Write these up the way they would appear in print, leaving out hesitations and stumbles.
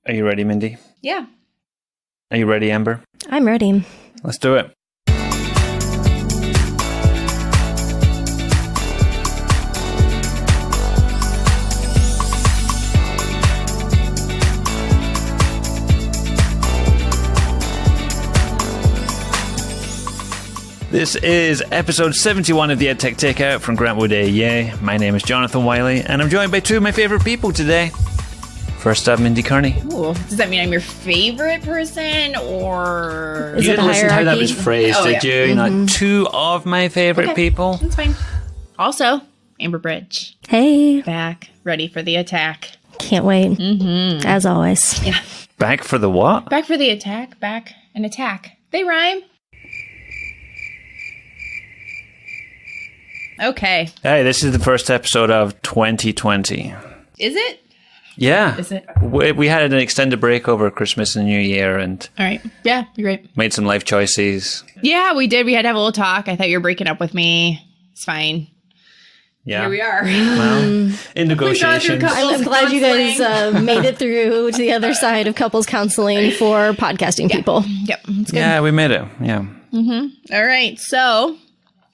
Are you ready, Mindy? Yeah. Are you ready, Amber? I'm ready. Let's do it. This is episode 71 of the EdTech Takeout from Grantwood AEA. My name is Jonathan Wiley, and I'm joined by two of my favourite people today. First up, Mindy Kearney. Ooh, does that mean I'm your favorite person, or... You didn't listen to how that was phrased, did you? Mm-hmm. You know, two of my favourite people. That's fine. Also, Amber Bridge. Hey. Back, ready for the attack. Can't wait. Mm-hmm. As always. Yeah. Back for the what? Back for the attack, back and attack. They rhyme. Okay. Hey, this is the first episode of 2020. Is it? Yeah. Is it? We had an extended break over Christmas and New Year and... All right. Yeah, you're right. Made some life choices. Yeah, we did. We had to have a little talk. I thought you were breaking up with me. It's fine. Yeah. Here we are. Well, in negotiations. I'm glad you guys made it through to the other side of couples counseling for podcasting people. Yep. That's good. Yeah, we made it. Yeah. Mm-hmm. All right. So,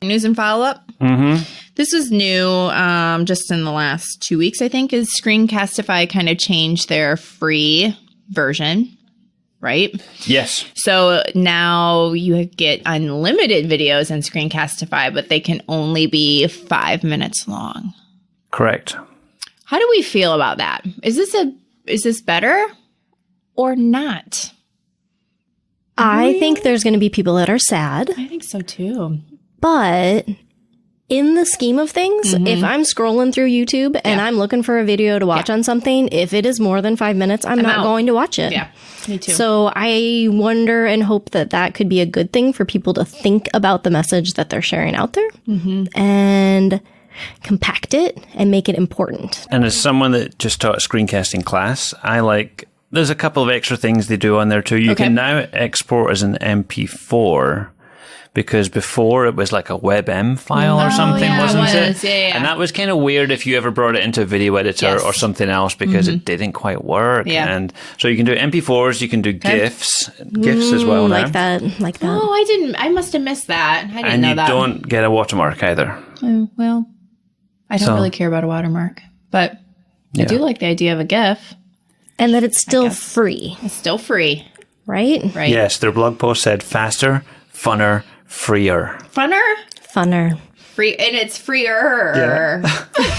news and follow-up. Mm-hmm. This is new just in the last 2 weeks, I think, is Screencastify kind of changed their free version, right? Yes. So now you get unlimited videos in Screencastify, but they can only be 5 minutes long. Correct. How do we feel about that? Is this better or not? I think there's going to be people that are sad. I think so too. But in the scheme of things, if I'm scrolling through YouTube and I'm looking for a video to watch on something, if it is more than 5 minutes, I'm not going to watch it. Yeah, me too. So I wonder and hope that that could be a good thing for people to think about the message that they're sharing out there and compact it and make it important. And as someone that just taught a screencasting class, there's a couple of extra things they do on there too. You can now export as an MP4. Because before it was like a WebM file or something, wasn't it? Yeah. And that was kind of weird if you ever brought it into a video editor or something else because it didn't quite work. Yeah. And so you can do MP4s, you can do GIFs as well now. Like that. Oh, I must have missed that. I didn't know that. And you don't get a watermark either. Oh, well, I don't really care about a watermark, but I do like the idea of a GIF. And that it's still free. It's still free. Right? Right. Yes, their blog post said faster, funner, freer. Funner. Free, and it's freer. Yeah.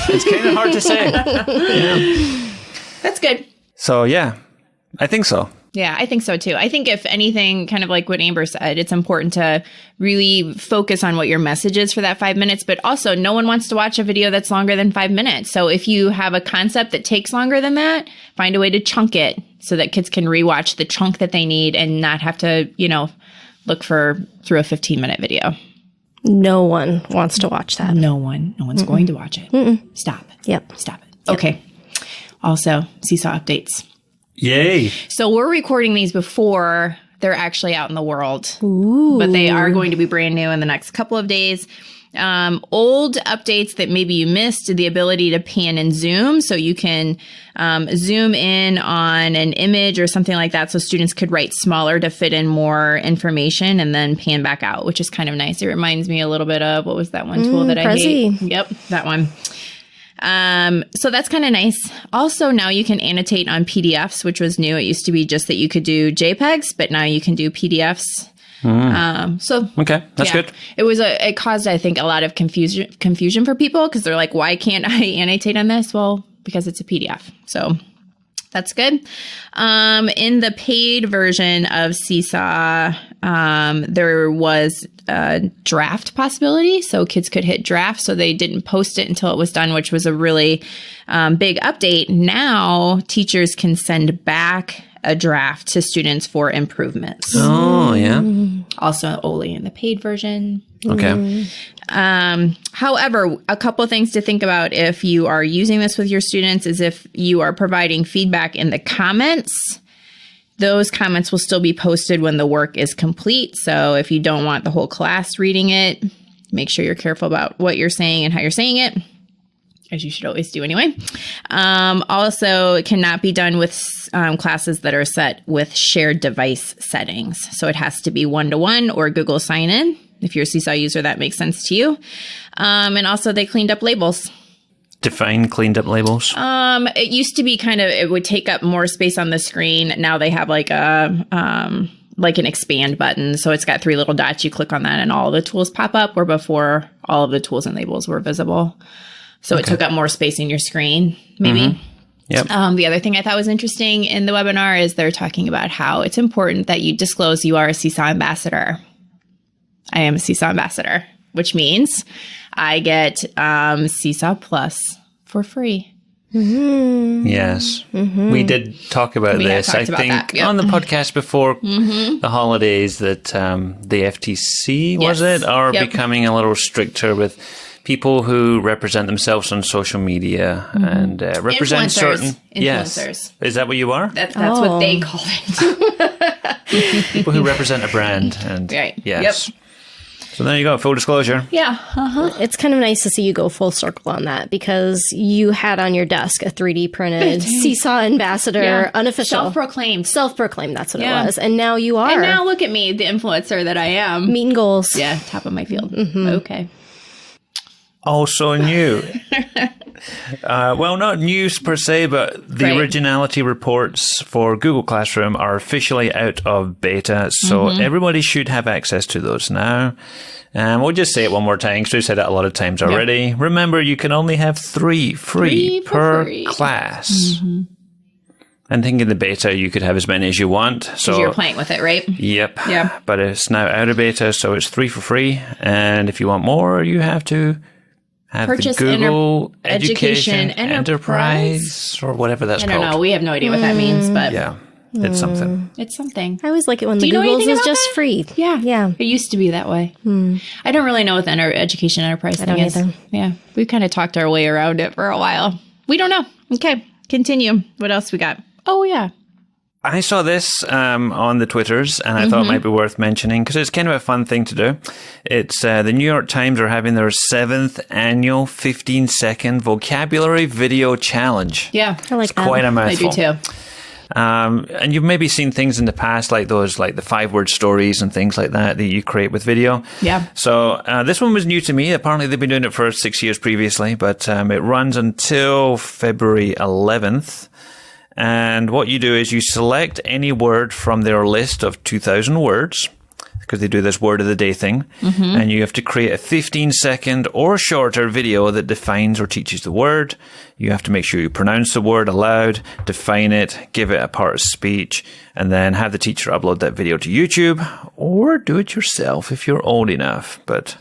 It's kind of hard to say. Yeah. That's good. So, yeah, I think so. Yeah, I think so too. I think if anything, kind of like what Amber said, it's important to really focus on what your message is for that 5 minutes, but also no one wants to watch a video that's longer than 5 minutes. So if you have a concept that takes longer than that, find a way to chunk it so that kids can rewatch the chunk that they need and not have to, look through a 15-minute video. No one wants to watch that. No one's going to watch it. Stop. Yep. Stop it. Okay. Also, Seesaw updates. Yay. So we're recording these before they're actually out in the world. Ooh. But they are going to be brand new in the next couple of days. Old updates that maybe you missed, the ability to pan and zoom. So you can zoom in on an image or something like that so students could write smaller to fit in more information and then pan back out, which is kind of nice. It reminds me a little bit of, what was that one tool that I hate? Yep, that one. So that's kind of nice. Also, now you can annotate on PDFs, which was new. It used to be just that you could do JPEGs, but now you can do PDFs. Okay, that's good. It caused, I think, a lot of confusion for people because they're like, why can't I annotate on this? Well, because it's a PDF. So that's good. In the paid version of Seesaw, there was a draft possibility. So kids could hit draft. So they didn't post it until it was done, which was a really big update. Now teachers can send back a draft to students for improvements. Oh, yeah. Also only in the paid version. Okay. However, a couple things to think about if you are using this with your students is if you are providing feedback in the comments, those comments will still be posted when the work is complete. So if you don't want the whole class reading it, make sure you're careful about what you're saying and how you're saying it. as you should always do anyway. Also, it cannot be done with classes that are set with shared device settings. So it has to be one-to-one or Google sign-in. If you're a Seesaw user, that makes sense to you. And also, they cleaned up labels. Define cleaned up labels. It used to be it would take up more space on the screen. Now they have like an expand button. So it's got 3 little dots. You click on that and all the tools pop up, where before all of the tools and labels were visible. So it took up more space in your screen, maybe. Mm-hmm. Yep. The other thing I thought was interesting in the webinar is they're talking about how it's important that you disclose you are a Seesaw ambassador. I am a Seesaw ambassador, which means I get Seesaw Plus for free. Mm-hmm. Yes. Mm-hmm. We did talk about this. I think on the podcast before the holidays that the FTC, was it, are becoming a little stricter with people who represent themselves on social media and represent certain... Influencers. Yes. Is that what you are? That's what they call it. People who represent a brand. And right. Yes. Yep. So there you go, full disclosure. Yeah. Uh-huh. It's kind of nice to see you go full circle on that, because you had on your desk a 3D printed Seesaw ambassador, unofficial. Self-proclaimed. Self-proclaimed, that's what it was. And now you are. And now look at me, the influencer that I am. Meeting goals. Yeah, top of my field. Mm-hmm. Okay. Also new. Well, not news per se, but the originality reports for Google Classroom are officially out of beta, so everybody should have access to those now. And we'll just say it one more time, because we've said it a lot of times already. Yep. Remember, you can only have 3 free per class. Mm-hmm. And thinking the beta, you could have as many as you want. So you're playing with it, right? Yep. Yeah. But it's now out of beta, so it's 3 for free. And if you want more, you have to have purchase the Google Education Enterprise or whatever that's called. I don't know. We have no idea what that means, but yeah, it's something. It's something. I always like it when the Google's is just free. Yeah. Yeah. It used to be that way. I don't really know what the Education Enterprise thing is. Either. Yeah. We kind of talked our way around it for a while. We don't know. Okay. Continue. What else we got? Oh, yeah. I saw this on the Twitters, and I thought it might be worth mentioning, because it's kind of a fun thing to do. It's the New York Times are having their 7th annual 15-second vocabulary video challenge. Yeah. I like that. Quite a mouthful. I do too. And you've maybe seen things in the past like those, like the 5-word stories and things like that you create with video. Yeah. So this one was new to me. Apparently they've been doing it for 6 years previously, but it runs until February 11th. And what you do is you select any word from their list of 2,000 words, because they do this word of the day thing, and you have to create a 15-second or shorter video that defines or teaches the word. You have to make sure you pronounce the word aloud, define it, give it a part of speech, and then have the teacher upload that video to YouTube, or do it yourself if you're old enough. But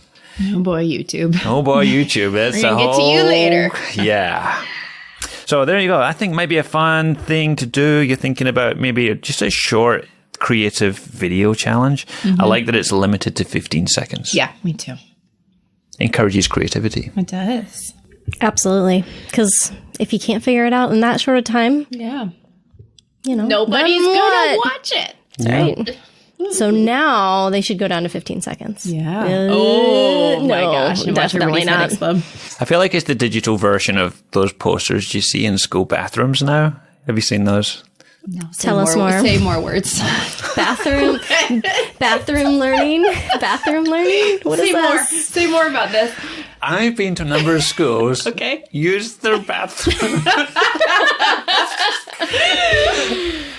oh boy, YouTube. Oh boy, YouTube. That's We're gonna get to you later. Yeah. So there you go. I think maybe a fun thing to do. You're thinking about maybe just a short creative video challenge. I like that it's limited to 15 seconds. Yeah, me too. Encourages creativity. It does. Absolutely. Because if you can't figure it out in that short of time, nobody's going to watch it. Right. So now they should go down to 15 seconds. Yeah. Oh my gosh. Definitely not. I feel like it's the digital version of those posters you see in school bathrooms now. Have you seen those? No. Tell us more. Say more words. Bathroom learning. Bathroom learning. What is that? Say more about this. I've been to a number of schools. Okay. Use their bathroom.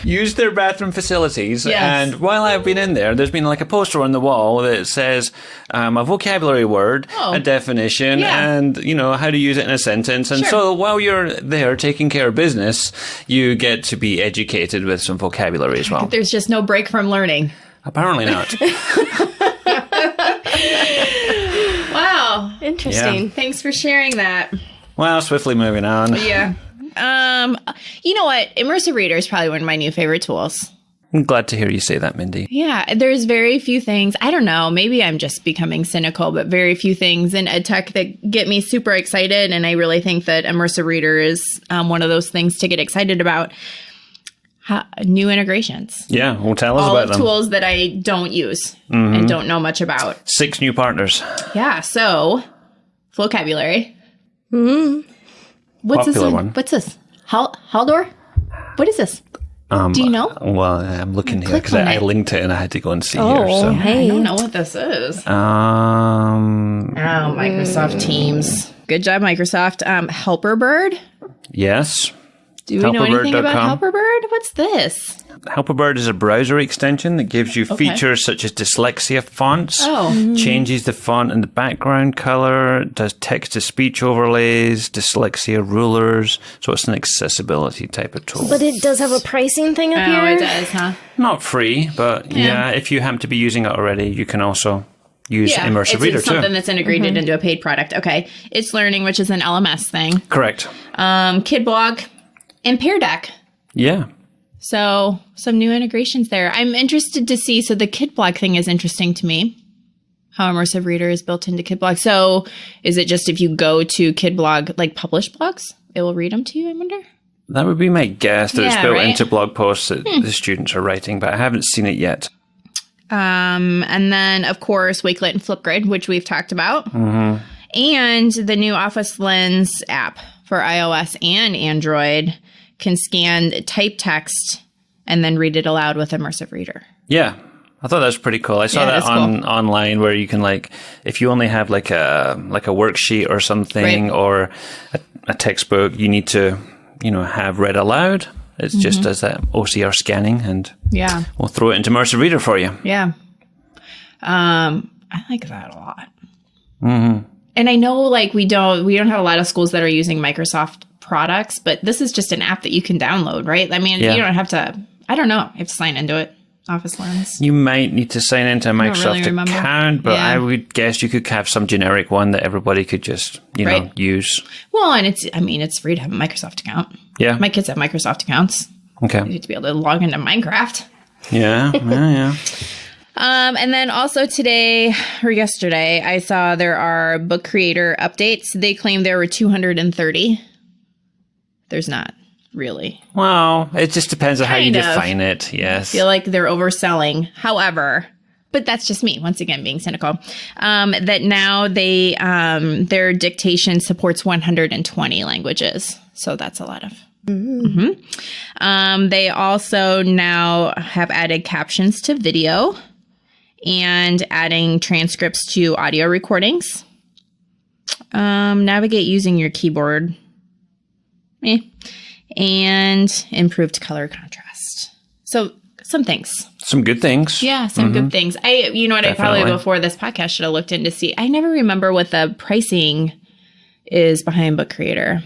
Use their bathroom facilities. Yes. And while I've been in there, there's been like a poster on the wall that says a vocabulary word, a definition, and, how to use it in a sentence. And so while you're there taking care of business, you get to be educated with some vocabulary as well. There's just no break from learning. Apparently not. Wow. Interesting. Yeah. Thanks for sharing that. Well, swiftly moving on. Yeah. You know what? Immersive Reader is probably one of my new favorite tools. I'm glad to hear you say that, Mindy. Yeah, there's very few things, I don't know, maybe I'm just becoming cynical, but very few things in EdTech that get me super excited. And I really think that Immersive Reader is one of those things to get excited about. New integrations. Yeah, well, tell us all about them. Tools that I don't use and don't know much about. 6 new partners. Yeah, so vocabulary. What's popular this one. What's this? Haldor? What is this? Do you know? Well, I'm looking here because I linked it and I had to go and see here. Oh, hey. I don't know what this is. Microsoft Teams. Good job, Microsoft. Helperbird. Yes. Do we know anything about Helperbird? What's this? Helperbird is a browser extension that gives you features such as dyslexia fonts, changes the font and the background color, does text-to-speech overlays, dyslexia rulers. So it's an accessibility type of tool. But it does have a pricing thing up here. Oh, it does, huh? Not free, but yeah, if you happen to be using it already, you can also use Immersive Reader it's too. something that's integrated into a paid product. Okay. It's Learning, which is an LMS thing. Correct. KidBlog and Pear Deck. Yeah. So some new integrations there. I'm interested to see. So the KidBlog thing is interesting to me. How Immersive Reader is built into KidBlog. So is it just if you go to KidBlog, like published blogs, it will read them to you, I wonder? That would be my guess, that it's built into blog posts that the students are writing, but I haven't seen it yet. And then, of course, Wakelet and Flipgrid, which we've talked about. And the new Office Lens app for iOS and Android can scan type text and then read it aloud with Immersive Reader. Yeah. I thought that was pretty cool. I saw that online where you can if you only have like a worksheet or something or a textbook, you need to, have read aloud. It just does that OCR scanning and we'll throw it into Immersive Reader for you. Yeah. I like that a lot. And I know we don't have a lot of schools that are using Microsoft products, but this is just an app that you can download, right? I mean, you don't have to, I don't know, you have to sign into it. Office Lens. You might need to sign into a Microsoft account, but I would guess you could have some generic one that everybody could just, use. Well, and it's free to have a Microsoft account. Yeah. My kids have Microsoft accounts. Okay. You need to be able to log into Minecraft. Yeah. And then also today or yesterday, I saw there are book creator updates. They claim there were 230. There's not. Really? Well, it just depends on how you define it. Yes. I feel like they're overselling. However, but that's just me, once again, being cynical, that now their dictation supports 120 languages. So that's a lot of. They also now have added captions to video and adding transcripts to audio recordings. Navigate using your keyboard. And improved color contrast. So some things. Some good things. Yeah, some good things. You know what? Definitely. I probably before this podcast should have looked in to see. I never remember what the pricing is behind Book Creator.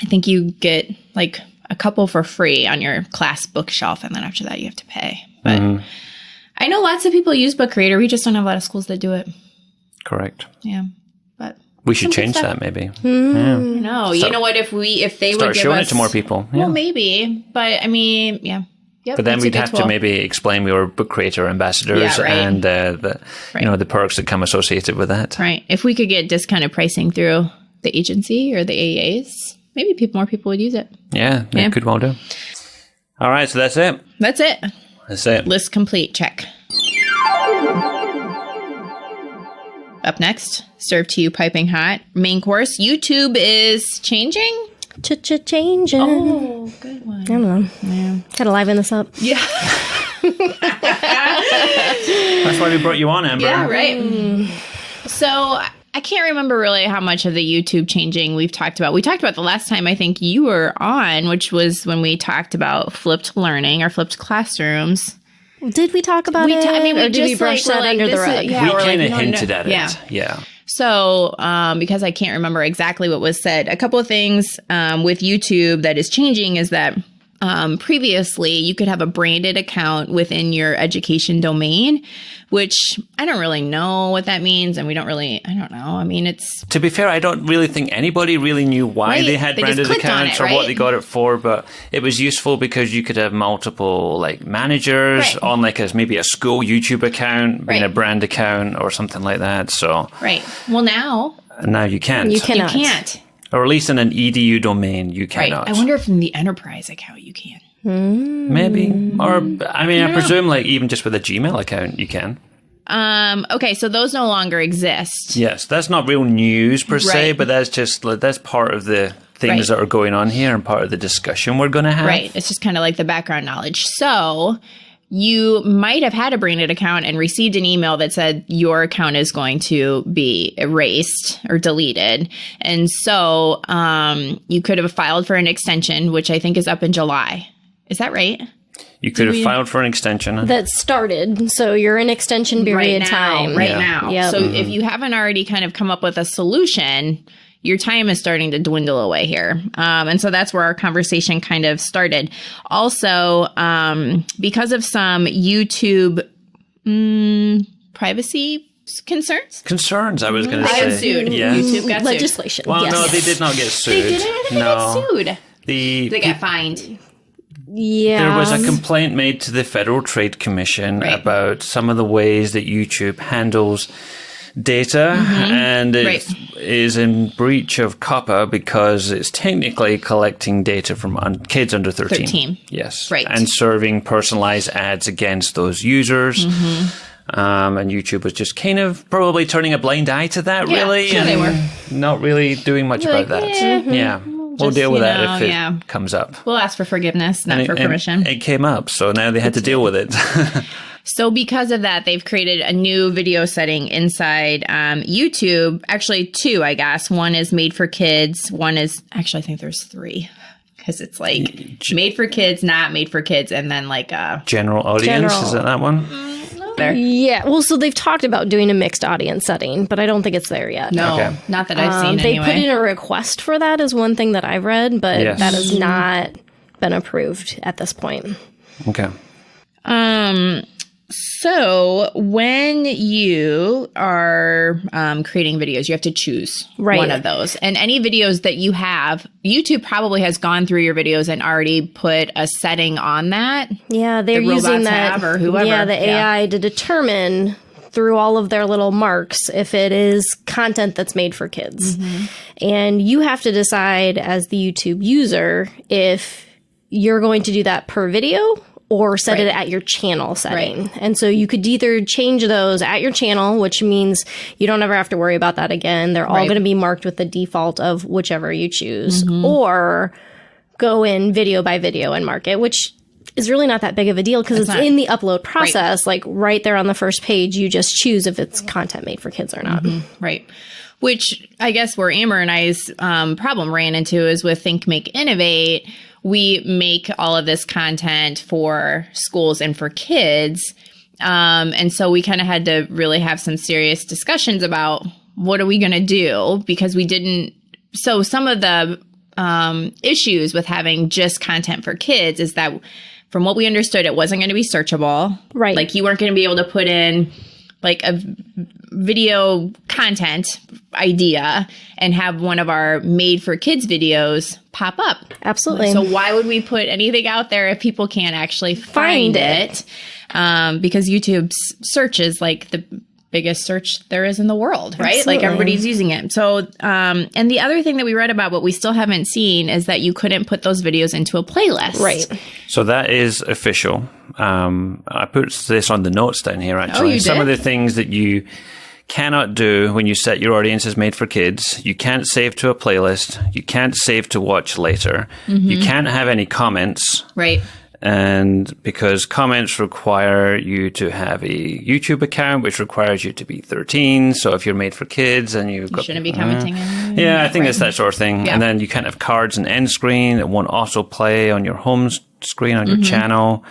I think you get like a couple for free on your class bookshelf, and then after that you have to pay. But I know lots of people use Book Creator. We just don't have a lot of schools that do it. Correct. Yeah, but we should change that maybe. No, you know what? If they would give showing us, it to more people. Yeah. Well, maybe, but I mean, yeah. Yep, but then we'd have to maybe explain we were Book Creator ambassadors and the perks that come associated with that. Right. If we could get discounted pricing through the agency or the AEAs, maybe more people would use it. Yeah, it could well do. All right, so that's it. That's it. List complete. Check. Up next, served to you piping hot. Main course, YouTube is changing. Changing. Oh, good one. I don't know. Yeah. Gotta liven this up. Yeah. That's why we brought you on, Amber. Yeah, right. So I can't remember really how much of the YouTube changing we've talked about. We talked about the last time I think you were on, which was when we talked about flipped learning or flipped classrooms. Did we talk about it? Or did we brush that under the rug? We kind of hinted at it. Yeah. So, because I can't remember exactly what was said, a couple of things with YouTube that is changing is that previously you could have a branded account within your education domain, which I don't really know what that means. And I don't know. I mean, it's... To be fair, I don't really think anybody really knew why they had branded accounts or what they got it for, but it was useful because you could have multiple managers on maybe a school YouTube account, being a brand account or something like that. So Well, now you can't. You cannot. You can't. Or at least in an EDU domain, you cannot. I wonder if in the enterprise account you can. Maybe. Or, I presume even just with a Gmail account, you can. Okay, so those no longer exist. Yes, that's not real news per se, but that's part of the things that are going on here and part of the discussion we're going to have. Right. It's just kind of like the background knowledge. So you might have had a branded account and received an email that said your account is going to be erased or deleted. And so you could have filed for an extension, which I think is up in July. Is that right? You could have filed for an extension. That started. So you're in extension period time. Right now. Yep. So if you haven't already kind of come up with a solution, your time is starting to dwindle away here. And so that's where our conversation kind of started. Also, because of some YouTube privacy concerns, I was going to say. I sued. Yes. YouTube got legislation. sued. Well, no, they did not get sued. They didn't. They got sued. They got fined. Yeah. There was a complaint made to the Federal Trade Commission about some of the ways that YouTube handles data, and it is in breach of COPPA because it's technically collecting data from kids under 13. Yes. Right. And serving personalized ads against those users. And YouTube was just kind of probably turning a blind eye to that, really. Sure, they were. Not really doing much about that. Yeah. We'll deal with that if it comes up. We'll ask for forgiveness, not for permission. It came up, so now they had to deal with it. So because of that, they've created a new video setting inside YouTube. Actually, two, I guess. One is made for kids. One is, actually, I think there's three. Because it's like made for kids, not made for kids, and then like a general audience. Is it that one? There. Yeah. Well, so they've talked about doing a mixed audience setting, but I don't think it's there yet. No, not that I've seen They anyway. put in a request for that is one thing that I've read, but that has not been approved at this point. Okay. So when you are creating videos, you have to choose one of those. And any videos that you have, YouTube probably has gone through your videos and already put a setting on that. Yeah, they're using that. Or whoever. Yeah, the AI to determine through all of their little marks if it is content that's made for kids. And you have to decide as the YouTube user if you're going to do that per video or set it at your channel setting. And so you could either change those at your channel, which means you don't ever have to worry about that again. They're all going to be marked with the default of whichever you choose, or go in video by video and mark it, which is really not that big of a deal because it's in the upload process. Like right there on the first page, you just choose if it's content made for kids or not. Right. Which I guess where Amber and I's problem ran into is with Think, Make, Innovate. We make all of this content for schools and for kids. And so we kind of had to really have some serious discussions about what are we going to do because we didn't. So some of the issues with having just content for kids is that from what we understood, it wasn't going to be searchable. Right. Like you weren't going to be able to put in like a video content idea and have one of our made for kids videos pop up. Absolutely. So why would we put anything out there if people can't actually find it? Because YouTube's search is like the biggest search there is in the world, right? Absolutely. Like everybody's using it. So, and the other thing that we read about, but we still haven't seen, is that you couldn't put those videos into a playlist. Right. So that is official. I put this on the notes down here, actually. Oh, you Some did? of the things that you cannot do when you set your audience as made for kids. You can't save to a playlist. You can't save to watch later. You can't have any comments. Right. And because comments require you to have a YouTube account, which requires you to be 13. So if you're made for kids and you Shouldn't be commenting. yeah, I think it's that sort of thing. Yeah. And then you can't have cards and end screen. It won't autoplay on your home screen on your channel.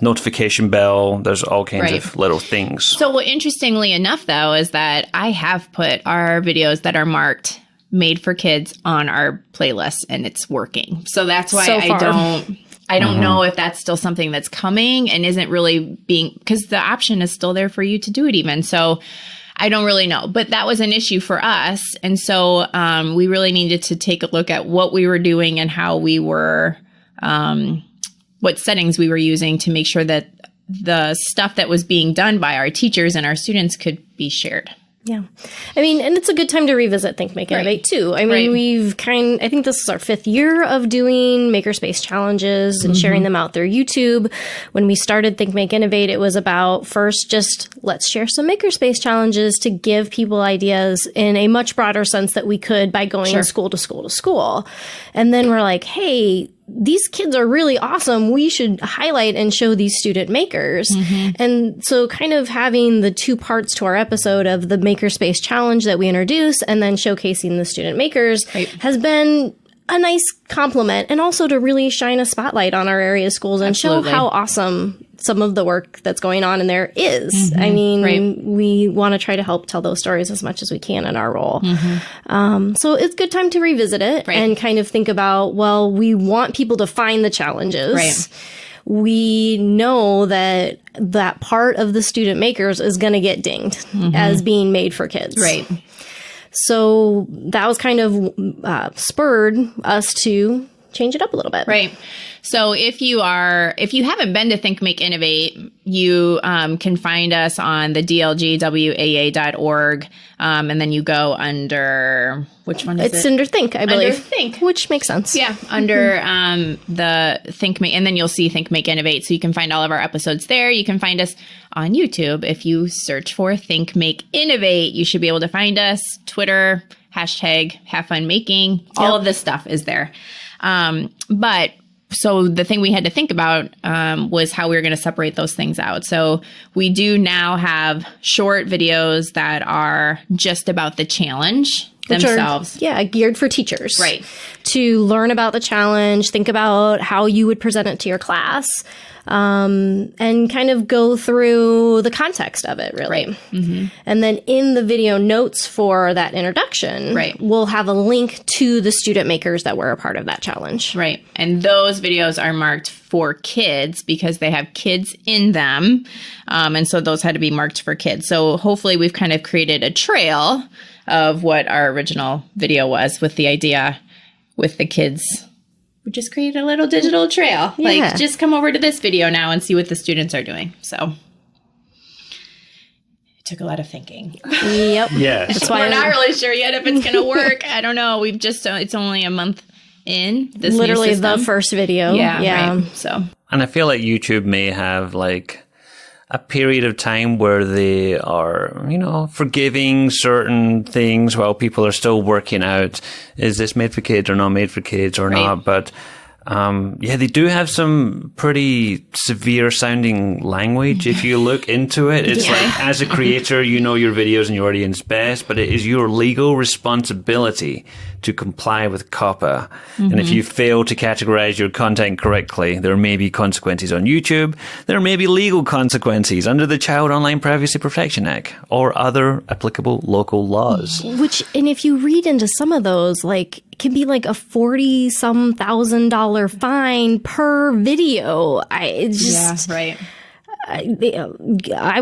Notification bell. There's all kinds of little things. So interestingly enough, though, is that I have put our videos that are marked made for kids on our playlist and it's working. So that's why I don't know if that's still something that's coming and isn't really being, because the option is still there for you to do it even. So I don't really know, but that was an issue for us. And so we really needed to take a look at what we were doing and how we were, what settings we were using to make sure that the stuff that was being done by our teachers and our students could be shared. Yeah. I mean, and it's a good time to revisit Think, Make, Innovate too. I mean, I think this is our 5th year of doing makerspace challenges and sharing them out through YouTube. When we started Think, Make, Innovate, it was about first just let's share some makerspace challenges to give people ideas in a much broader sense that we could by going school to school to school. And then we're like, hey, these kids are really awesome. We should highlight and show these student makers. And so kind of having the 2 parts to our episode of the Makerspace Challenge that we introduce and then showcasing the student makers has been a nice compliment, and also to really shine a spotlight on our area schools and show how awesome some of the work that's going on in there is. I mean, we want to try to help tell those stories as much as we can in our role. So it's a good time to revisit it and kind of think about, well, we want people to find the challenges. We know that that part of the student makers is going to get dinged as being made for kids. So that was kind of spurred us to change it up a little bit. So if you haven't been to Think, Make, Innovate, you can find us on the dlgwaa.org. And then you go under, which one is it? It's under Think, I believe. Under Think. Which makes sense. Yeah, under the Think, Make, and then you'll see Think, Make, Innovate. So you can find all of our episodes there. You can find us on YouTube. If you search for Think, Make, Innovate, you should be able to find us. Twitter, #HaveFunMaking. All of this stuff is there. So the thing we had to think about was how we were going to separate those things out. So we do now have short videos that are just about the challenge themselves. Geared for teachers. To learn about the challenge, think about how you would present it to your class, and kind of go through the context of it, really. And then in the video notes for that introduction, we'll have a link to the student makers that were a part of that challenge. And those videos are marked for kids because they have kids in them. And so those had to be marked for kids. So hopefully we've kind of created a trail of what our original video was, with the idea with the kids. We just created a little digital trail. Like, just come over to this video now and see what the students are doing. So it took a lot of thinking. That's why we're not really sure yet if it's going to work. I don't know. It's only a month in this literally new system. The first video. So, and I feel like YouTube may have like a period of time where they are, forgiving certain things while people are still working out, is this made for kids or not made for kids or not? But they do have some pretty severe sounding language. If you look into it, it's like, as a creator, you know your videos and your audience best, but it is your legal responsibility to comply with COPPA. And if you fail to categorize your content correctly, there may be consequences on YouTube. There may be legal consequences under the Child Online Privacy Protection Act or other applicable local laws. And if you read into some of those, like, it can be like a $40-some thousand fine per video. I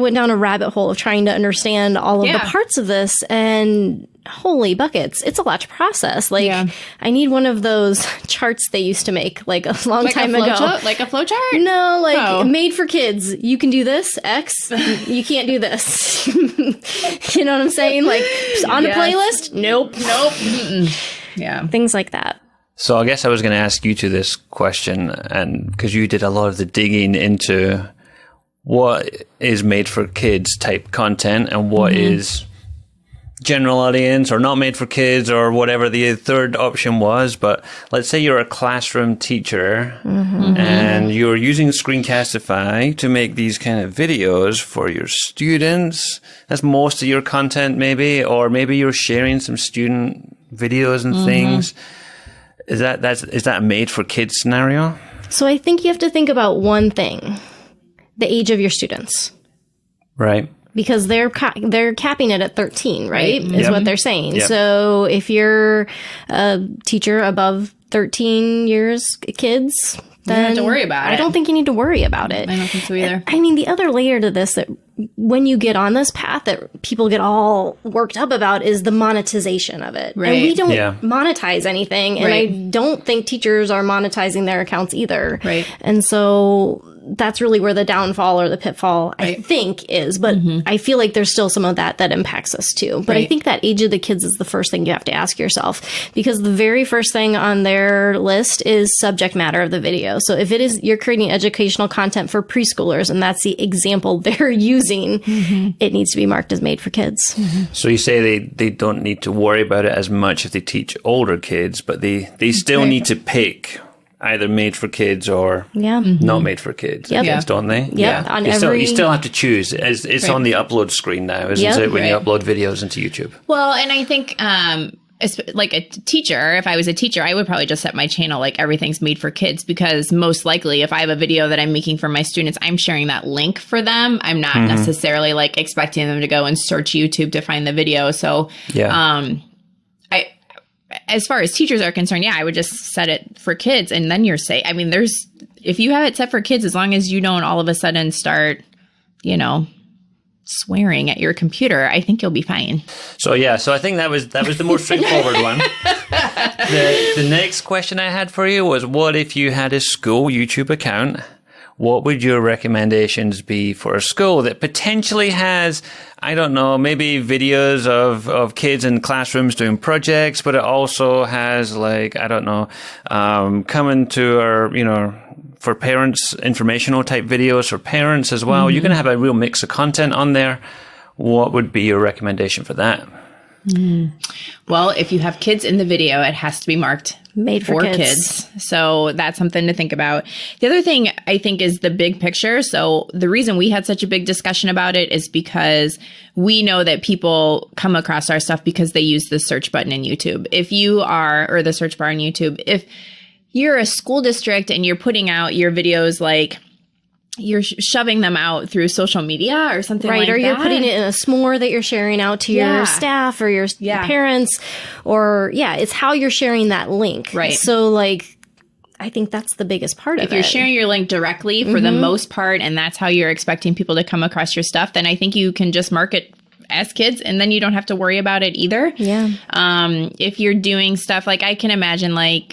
went down a rabbit hole of trying to understand all of the parts of this, and holy buckets, it's a lot to process. Like, I need one of those charts they used to make like a long time ago. Like a flow chart? No, made for kids. You can do this, X. You can't do this. You know what I'm saying? Like, on a playlist? Nope. Things like that. So I guess I was going to ask you to this question, and because you did a lot of the digging into what is made for kids type content and what is general audience or not made for kids or whatever the third option was. But let's say you're a classroom teacher and you're using Screencastify to make these kind of videos for your students. That's most of your content maybe, or maybe you're sharing some student videos and things. Is that a made for kids scenario? So I think you have to think about one thing: the age of your students. Right. Because they're capping it at 13, right? Is what they're saying. So if you're a teacher above 13 years kids, then you don't have to worry about it. I don't think you need to worry about it. I don't think so either. I mean, the other layer to this that when you get on this path that people get all worked up about is the monetization of it. Right. And we don't monetize anything. And I don't think teachers are monetizing their accounts either. Right. And so that's really where the downfall or the pitfall, I think, is. But I feel like there's still some of that impacts us too. But I think that age of the kids is the first thing you have to ask yourself, because the very first thing on their list is subject matter of the video. So if it is, you're creating educational content for preschoolers and that's the example they're using, it needs to be marked as made for kids. So you say they don't need to worry about it as much if they teach older kids, but they still need to pick either made for kids or not made for kids, don't they? Yeah. You still have to choose. It's on the upload screen now, isn't it, when you upload videos into YouTube? Well, and I think like a teacher, if I was a teacher, I would probably just set my channel like everything's made for kids, because most likely if I have a video that I'm making for my students, I'm sharing that link for them. I'm not necessarily like expecting them to go and search YouTube to find the video. So as far as teachers are concerned, I would just set it for kids, and then you're safe. I mean, if you have it set for kids, as long as you don't all of a sudden start, swearing at your computer, I think you'll be fine. So I think that was the more straightforward one. The next question I had for you was, what if you had a school YouTube account? What would your recommendations be for a school that potentially has, I don't know, maybe videos of kids in classrooms doing projects, but it also has like, I don't know, coming to our, for parents, informational type videos for parents as well. You're going to have a real mix of content on there. What would be your recommendation for that? Well, if you have kids in the video, it has to be marked made for kids. So that's something to think about. The other thing I think is the big picture. So the reason we had such a big discussion about it is because we know that people come across our stuff because they use the search button in YouTube. Or the search bar in YouTube, if you're a school district and you're putting out your videos like you're shoving them out through social media or something like that. Right, or you're putting it in a s'more that you're sharing out to your staff or your parents, or it's how you're sharing that link. Right. So I think that's the biggest part of it. If you're sharing your link directly for the most part, and that's how you're expecting people to come across your stuff, then I think you can just mark it as kids, and then you don't have to worry about it either. Yeah. If you're doing stuff like, I can imagine we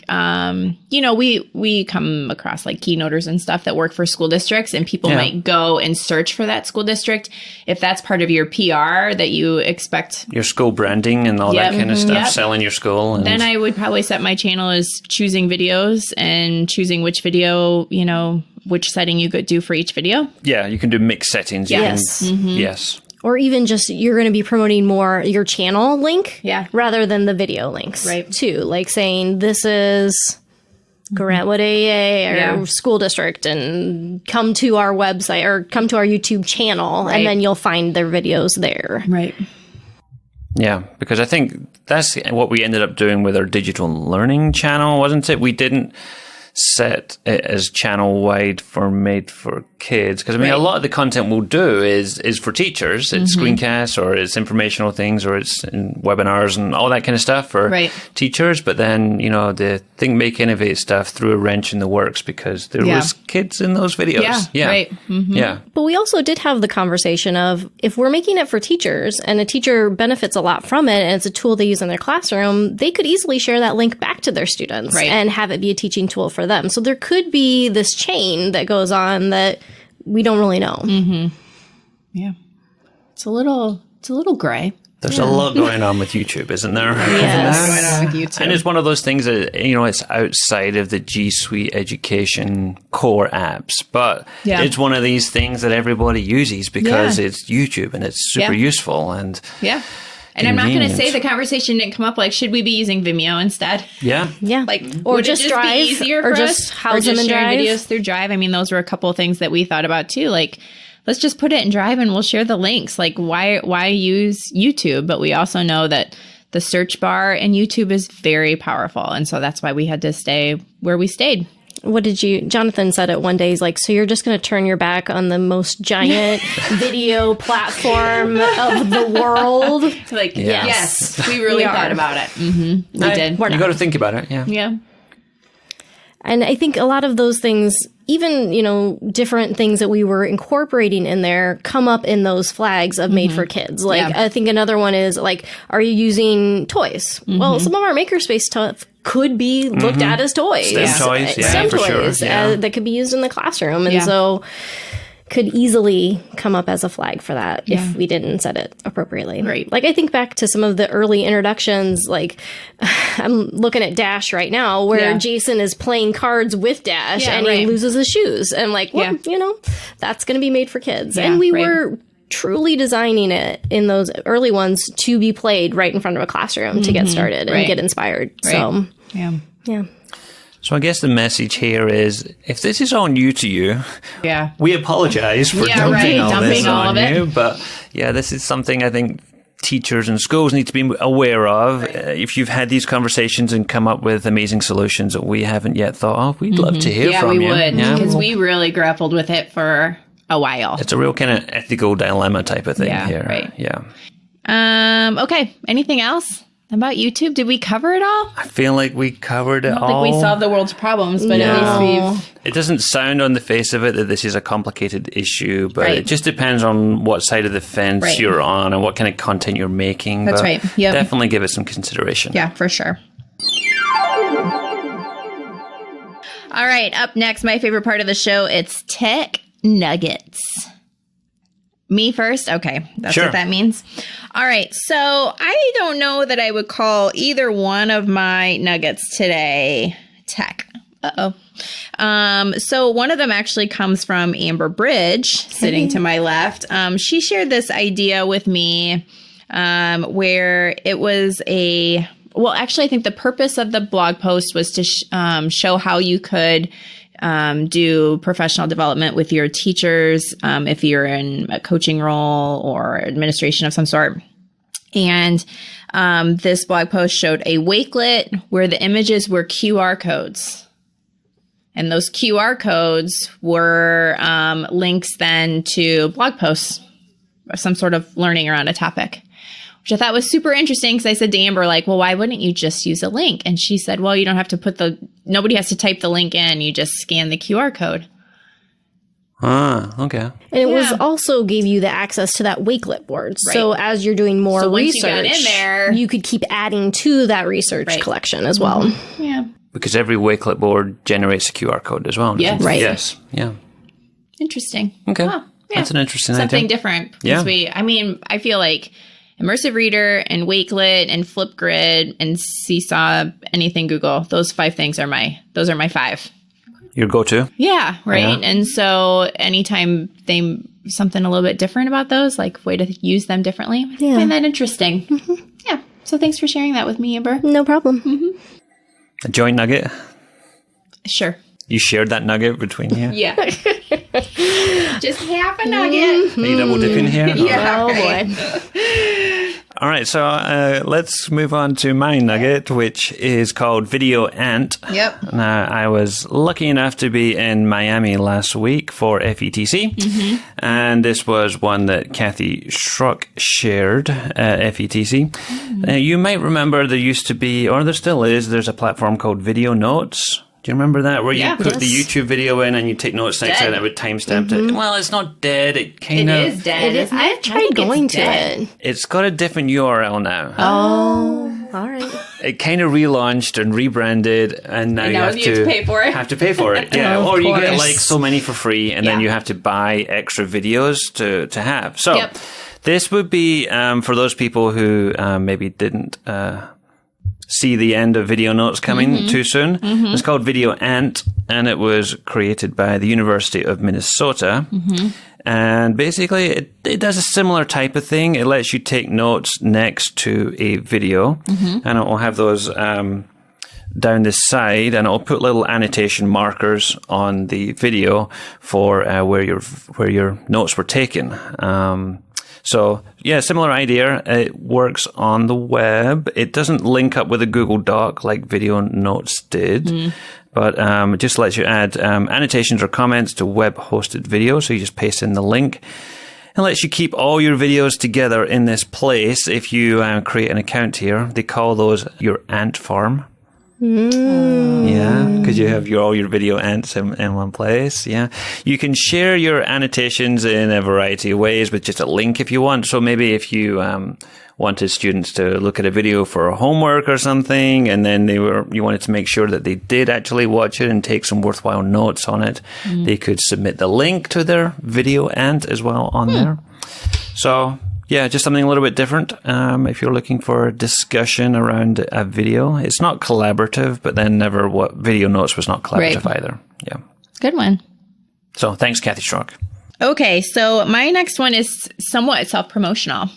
come across like keynoters and stuff that work for school districts, and people might go and search for that school district. If that's part of your PR that you expect, your school branding and all that kind of stuff, selling your school. Then I would probably set my channel as choosing videos and choosing which video, which setting you could do for each video. Yeah, you can do mixed settings. Yes. Yes. Or even just, you're going to be promoting more your channel link rather than the video links. Right. Too. Like saying, this is Grantwood AA or school district, and come to our website or come to our YouTube channel, and then you'll find their videos there. Right. Yeah, because I think that's what we ended up doing with our digital learning channel, wasn't it? We didn't set it as channel wide for made for kids, because a lot of the content we'll do is for teachers. It's screencasts, or it's informational things, or it's in webinars and all that kind of stuff for teachers. But then the Think Make Innovate stuff threw a wrench in the works because there was kids in those videos. Yeah. But we also did have the conversation of, if we're making it for teachers and a teacher benefits a lot from it and it's a tool they use in their classroom, they could easily share that link back to their students and have it be a teaching tool for them. So there could be this chain that goes on that we don't really know. Yeah. It's a little gray. There's a lot going on with YouTube, isn't there? Yes. Going on with YouTube. And it's one of those things that, it's outside of the G Suite education core apps, but it's one of these things that everybody uses because it's YouTube and it's super useful and And I'm not going to say the conversation didn't come up like, should we be using Vimeo instead? Yeah. Like, or would just it Drive, be easier or for just us? house or just them in sharing Drive? videos through Drive? I mean, those were a couple of things that we thought about too. Like, let's just put it in Drive and we'll share the links. Like, why use YouTube? But we also know that the search bar in YouTube is very powerful. And so that's why we had to stay where we stayed. Jonathan said it one day, he's like, so you're just going to turn your back on the most giant video platform of the world? Like, yes, we really thought about it. We did. You got to think about it. Yeah. Yeah. And I think a lot of those things even, different things that we were incorporating in there come up in those flags of made for kids. Like, I think another one is like, are you using toys? Well, some of our makerspace stuff could be looked at as toys. STEM toys, STEM for toys sure. that could be used in the classroom. And so could easily come up as a flag for that if we didn't set it appropriately. Right. Like, I think back to some of the early introductions, like I'm looking at Dash right now where Jason is playing cards with Dash and he loses his shoes. And I'm like, well, that's going to be made for kids. And we were truly designing it in those early ones to be played right in front of a classroom to get started and get inspired. So, yeah. So I guess the message here is, if this is all new to you, we apologize for dumping all this on you. But this is something I think teachers and schools need to be aware of. If you've had these conversations and come up with amazing solutions that we haven't yet thought of, we'd love to hear from you. Yeah, we would, because we really grappled with it for a while. It's a real kind of ethical dilemma type of thing here. Right. Yeah. Okay. Anything else about YouTube? Did we cover it all? I feel like we covered it all. I don't think we solved the world's problems, but at least It doesn't sound on the face of it that this is a complicated issue, but it just depends on what side of the fence you're on and what kind of content you're making. That's right. Yep. Definitely give it some consideration. Yeah, for sure. All right. Up next, my favorite part of the show, it's Tech Nuggets. Me first? Okay. That's what that means. All right. So I don't know that I would call either one of my nuggets today tech. So one of them actually comes from Amber Bridge, sitting to my left. She shared this idea with me where it was actually, I think the purpose of the blog post was to show how you could do professional development with your teachers if you're in a coaching role or administration of some sort. And this blog post showed a Wakelet where the images were QR codes. And those QR codes were links then to blog posts or some sort of learning around a topic, which I thought was super interesting, because I said to Amber, like, well, why wouldn't you just use a link? And she said, well, you don't have to nobody has to type the link in. You just scan the QR code. Okay. And it was also gave you the access to that Wakelet board. Right. So as you're doing more research, you got in there, you could keep adding to that research collection as well. Yeah. Because every Wakelet board generates a QR code as well. Yes. Right. Yes. Yeah. Interesting. Okay. Oh, That's an interesting Something idea. different. Yeah. I feel like Immersive Reader and Wakelet and Flipgrid and Seesaw, anything Google, those 5 things are my 5. Your go-to? Yeah, right. Yeah. And so anytime something a little bit different about those, like way to use them differently, I find that interesting. Mm-hmm. Yeah. So thanks for sharing that with me, Amber. No problem. Mm-hmm. A joint nugget? Sure. You shared that nugget between you? Yeah. Just half a nugget. Are you double dipping here? Yeah. Oh, boy. All right, so let's move on to my nugget, which is called Video Ant. Yep. Now, I was lucky enough to be in Miami last week for FETC, and this was one that Kathy Schrock shared at FETC. You might remember there used to be, or there still is, there's a platform called Video Notes. Do you remember that? Where you put the YouTube video in and you take notes next to it and it would timestamp it. Well, it's not dead. It is dead. Isn't it? I've tried going to it. It's got a different URL now. Oh, all right. It kind of relaunched and rebranded, and now you have to pay for it. Have to pay for it, yeah. Or you get like so many for free, and then you have to buy extra videos to have. So this would be for those people who maybe didn't see the end of Video Notes coming too soon. It's called Video Ant, and it was created by the University of Minnesota. And basically, it does a similar type of thing. It lets you take notes next to a video, and it will have those down this side, and it'll put little annotation markers on the video for where your notes were taken. So, yeah, similar idea. It works on the web. It doesn't link up with a Google Doc like Video Notes did, but it just lets you add annotations or comments to web-hosted videos. So you just paste in the link. It lets you keep all your videos together in this place if you create an account here. They call those your ant farm. Yeah, because you have all your video ants in one place. Yeah, you can share your annotations in a variety of ways with just a link if you want. So maybe if you wanted students to look at a video for homework or something, and then you wanted to make sure that they did actually watch it and take some worthwhile notes on it, they could submit the link to their video ant as well on there. So yeah, just something a little bit different. If you're looking for a discussion around a video, it's not collaborative, but then video notes was not collaborative either. Yeah. Good one. So thanks, Kathy Strzok. Okay. So my next one is somewhat self-promotional.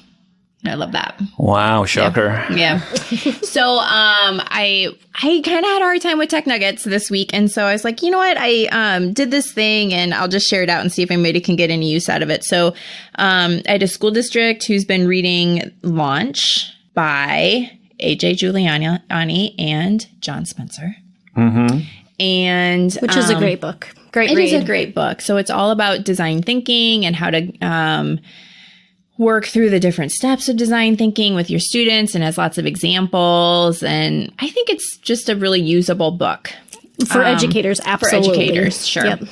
I love that. Wow, shocker. Yeah. So I kind of had a hard time with Tech Nuggets this week. And so I was like, you know what? I did this thing and I'll just share it out and see if anybody can get any use out of it. So I had a school district who's been reading Launch by A.J. Giuliani and John Spencer. Mm-hmm. And which is a great book. Great read. It is a great book. So it's all about design thinking and how to work through the different steps of design thinking with your students, and has lots of examples. And I think it's just a really usable book. For educators, absolutely. For educators, sure. Yep.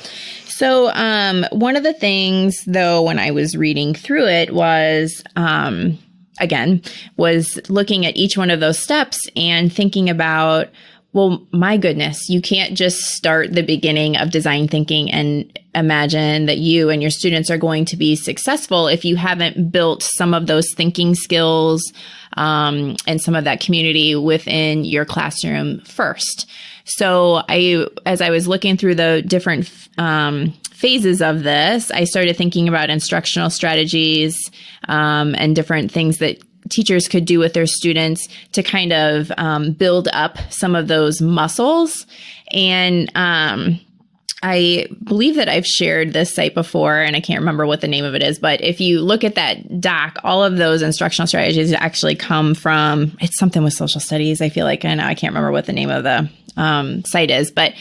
So one of the things, though, when I was reading through it was, was looking at each one of those steps and thinking about, well, my goodness, you can't just start the beginning of design thinking and imagine that you and your students are going to be successful if you haven't built some of those thinking skills and some of that community within your classroom first. So as I was looking through the different phases of this, I started thinking about instructional strategies and different things that teachers could do with their students to kind of build up some of those muscles. And I believe that I've shared this site before, and I can't remember what the name of it is, but if you look at that doc, all of those instructional strategies actually come from, it's something with social studies, I feel like, and I can't remember what the name of the site is, but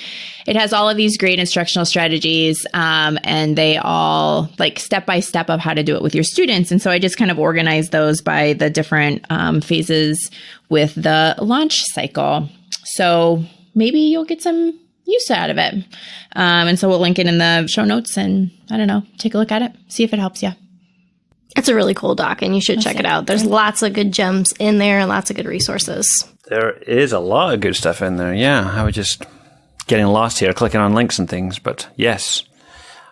it has all of these great instructional strategies, and they all like step by step of how to do it with your students. And so I just kind of organized those by the different phases with the launch cycle. So maybe you'll get some use out of it. And so we'll link it in the show notes, and I don't know, take a look at it, see if it helps you. It's a really cool doc, and you should check it out. There's lots of good gems in there and lots of good resources. There is a lot of good stuff in there. Yeah, I was just getting lost here, clicking on links and things. But yes,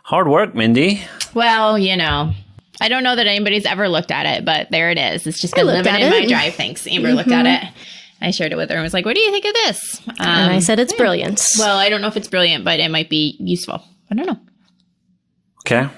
hard work, Mindy. Well, you know, I don't know that anybody's ever looked at it, but there it is. It's just been living in my drive. Thanks. Amber looked at it. I shared it with her and was like, what do you think of this? And I said it's brilliant. Well, I don't know if it's brilliant, but it might be useful. I don't know. Okay.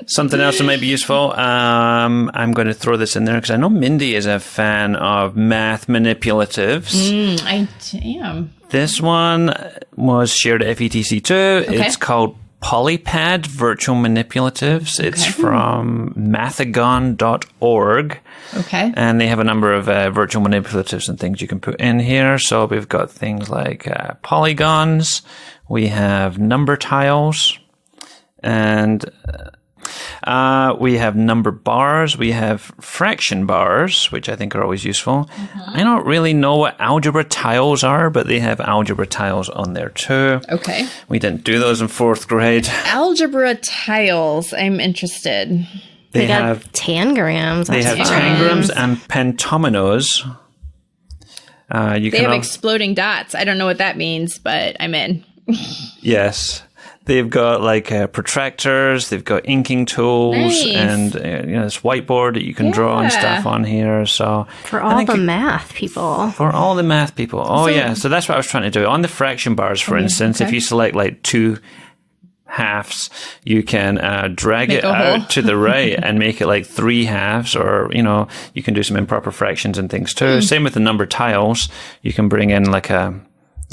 Something else that might be useful. I'm going to throw this in there because I know Mindy is a fan of math manipulatives. I am. This one was shared at FETC2. Okay. It's called Polypad Virtual Manipulatives. Okay. It's from mathagon.org. Okay. And they have a number of virtual manipulatives and things you can put in here. So we've got things like polygons. We have number tiles. And we have number bars. We have fraction bars, which I think are always useful. Mm-hmm. I don't really know what algebra tiles are, but they have algebra tiles on there too. Okay. We didn't do those in 4th grade. Algebra tiles. I'm interested. They have tangrams. They have tangrams and pentominoes. They have exploding dots. I don't know what that means, but I'm in. Yes. They've got like protractors, they've got inking tools, and this whiteboard that you can draw and stuff on here. So for all the math people. For all the math people. Oh, yeah. So that's what I was trying to do. On the fraction bars, for instance, if you select like 2 halves, you can drag it out to the right and make it like 3 halves, or, you can do some improper fractions and things too. Same with the number tiles. You can bring in like a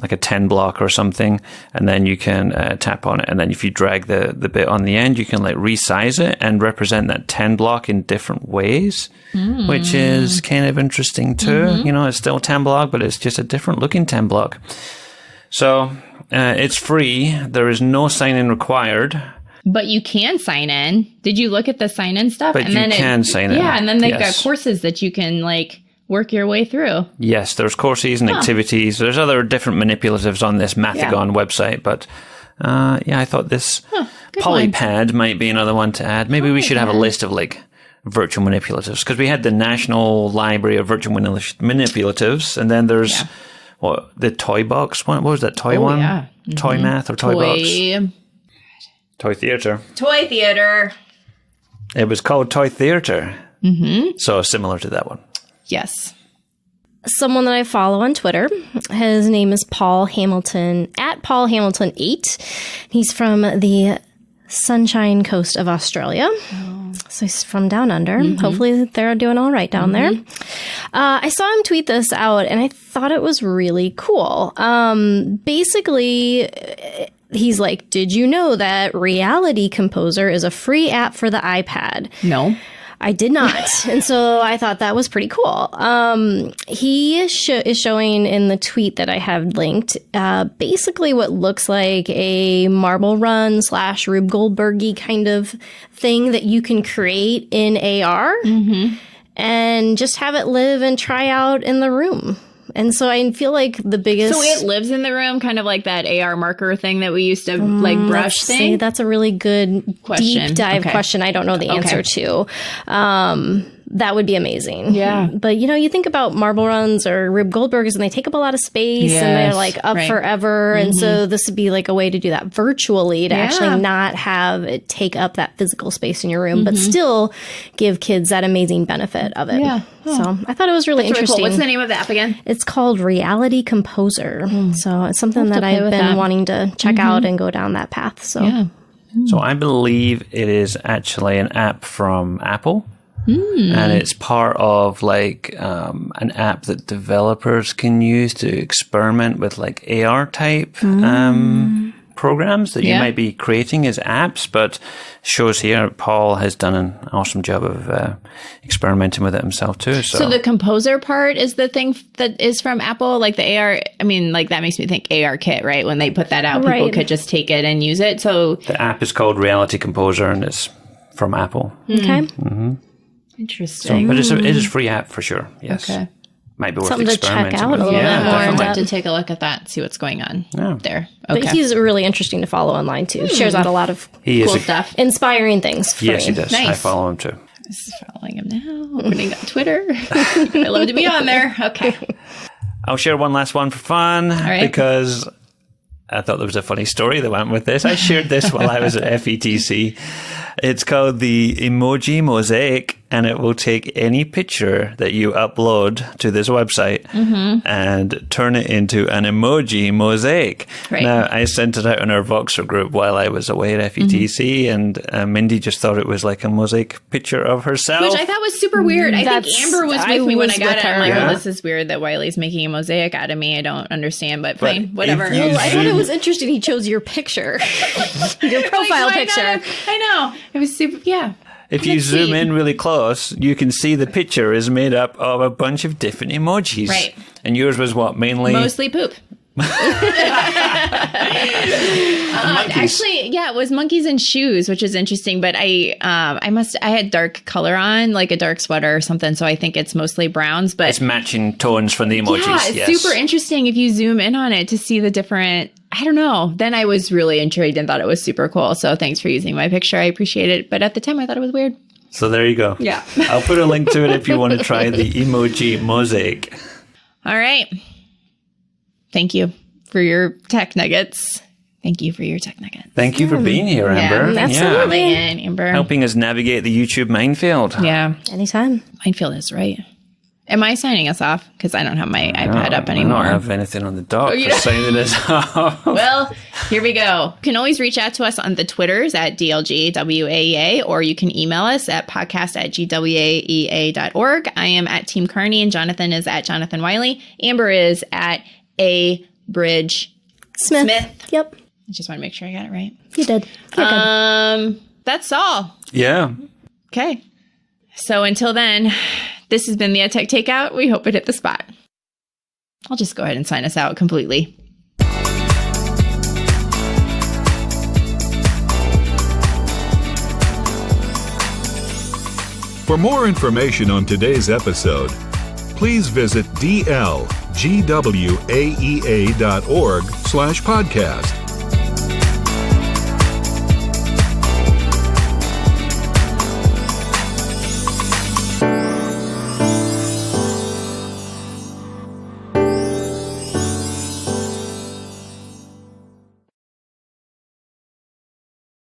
10 block or something, and then you can tap on it. And then if you drag the bit on the end, you can like resize it and represent that 10 block in different ways, which is kind of interesting too. Mm-hmm. It's still 10 block, but it's just a different looking 10 block. So it's free. There is no sign-in required. But you can sign in. Did you look at the sign-in stuff? But you can sign in. Yeah, and then they've got courses that you can like work your way through. Yes, there's courses and activities. There's other different manipulatives on this Mathagon website, but I thought this Polypad might be another one to add. Maybe we should have a list of like virtual manipulatives, because we had the National Library of Virtual Manipulatives, and then there's the Toy Box one. What was that toy one? Yeah. Toy Math or Toy Box? Toy Theater. Toy Theater. It was called Toy Theater. Mm-hmm. So similar to that one. Yes. Someone that I follow on Twitter, his name is Paul Hamilton, at Paul Hamilton 8. He's from the Sunshine Coast of Australia. Oh. So he's from down under. Mm-hmm. Hopefully they're doing all right down there. I saw him tweet this out, and I thought it was really cool. Basically, he's like, did you know that Reality Composer is a free app for the iPad? No. I did not. And so I thought that was pretty cool. He is showing in the tweet that I have linked basically what looks like a Marble Run / Rube Goldberg-y kind of thing that you can create in AR and just have it live and try out in the room. And so I feel like the biggest... So it lives in the room, kind of like that AR marker thing that we used to like brush thing? See, that's a really good deep dive question I don't know the answer to. That would be amazing. Yeah. But, you think about Marble Runs or Rube Goldberg's, and they take up a lot of space and they're like up forever. And so this would be like a way to do that virtually, to actually not have it take up that physical space in your room, but still give kids that amazing benefit of it. Yeah. So I thought it was really interesting. Cool. What's the name of the app again? It's called Reality Composer. So it's something that I've been wanting to check out and go down that path. So, So I believe it is actually an app from Apple. And it's part of like an app that developers can use to experiment with like AR type programs that you might be creating as apps. But shows here Paul has done an awesome job of experimenting with it himself too. So the composer part is the thing that is from Apple, like the AR. I mean, like that makes me think AR Kit, right? When they put that out, people could just take it and use it. So the app is called Reality Composer, and it's from Apple. Okay. Interesting. So, but it is a free app for sure. Yes. Okay. Might be worth something experimenting to check out with. a little bit more. I'd like to take a look at that, see what's going on there. Okay. But he's really interesting to follow online too. Shares out a lot of cool stuff, inspiring things. Yes, he does. Nice. I follow him too. This is following him now. Opening up Twitter. I love to be on there. Okay. I'll share one last one for fun because I thought there was a funny story that went with this. I shared this while I was at FETC. It's called the Emoji Mosaic, and it will take any picture that you upload to this website and turn it into an emoji mosaic. Right. Now, I sent it out in our Voxer group while I was away at FETC, and Mindy just thought it was like a mosaic picture of herself. Which I thought was super weird. I think Amber was with me when I got it. I'm like, oh, this is weird that Wiley's making a mosaic out of me. I don't understand, but fine, whatever. I thought it was interesting he chose your picture. Your profile picture. I know. It was super, If you zoom in really close, you can see the picture is made up of a bunch of different emojis. Right. And yours was what, mainly? Mostly poop. Actually, it was monkeys and shoes, which is interesting. But I had dark color on, like a dark sweater or something. So I think it's mostly browns. But it's matching tones from the emojis. Yeah, it's super interesting if you zoom in on it to see the different. I don't know. Then I was really intrigued and thought it was super cool. So thanks for using my picture. I appreciate it. But at the time, I thought it was weird. So there you go. Yeah. I'll put a link to it if you want to try the emoji mosaic. All right. Thank you for your tech nuggets. Thank you for your tech nuggets. Thank you for being here, Amber. Yeah, absolutely. Amber. Helping us navigate the YouTube minefield. Yeah. Anytime. Minefield is right. Am I signing us off? Because I don't have my iPad up anymore. I don't have anything on the dock for signing us off. Well, here we go. You can always reach out to us on the Twitters at DLGWAEA, or you can email us at podcast@gwaea.org. I am at Team Carney, and Jonathan is at Jonathan Wiley. Amber is at A. Bridge Smith. Yep. I just want to make sure I got it right. You did. You're good. That's all. Yeah. Okay. So until then, this has been the EdTech Takeout. We hope it hit the spot. I'll just go ahead and sign us out completely. For more information on today's episode, please visit dlgwaea.org/podcast.